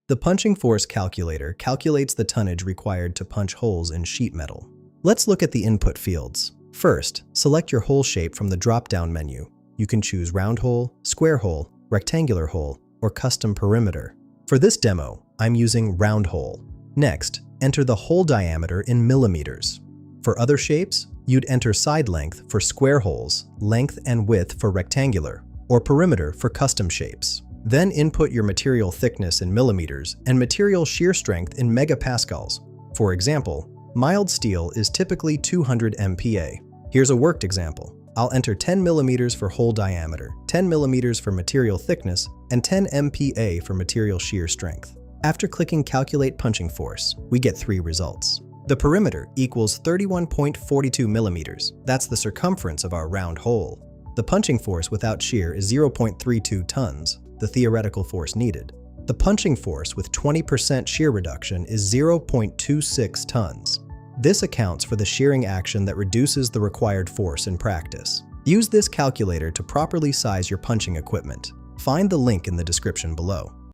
The punching force calculator calculates the tonnage required to punch holes in sheet metal. Let's look at the input fields. First, select your hole shape from the drop-down menu. You can choose round hole, square hole, rectangular hole, or custom perimeter. For this demo, I'm using round hole. Next, enter the hole diameter in millimeters. For other shapes, you'd enter side length for square holes, length and width for rectangular, or perimeter for custom shapes. Then input your material thickness in millimeters and material shear strength in megapascals. For example, mild steel is typically 200 MPa. Here's a worked example. I'll enter 10 millimeters for hole diameter, 10 millimeters for material thickness, and 10 MPa for material shear strength. After clicking Calculate Punching Force, we get 3 results. The perimeter equals 31.42 millimeters. That's the circumference of our round hole. The punching force without shear is 0.32 tons, the theoretical force needed. The punching force with 20% shear reduction is 0.26 tons. This accounts for the shearing action that reduces the required force in practice. Use this calculator to properly size your punching equipment. Find the link in the description below.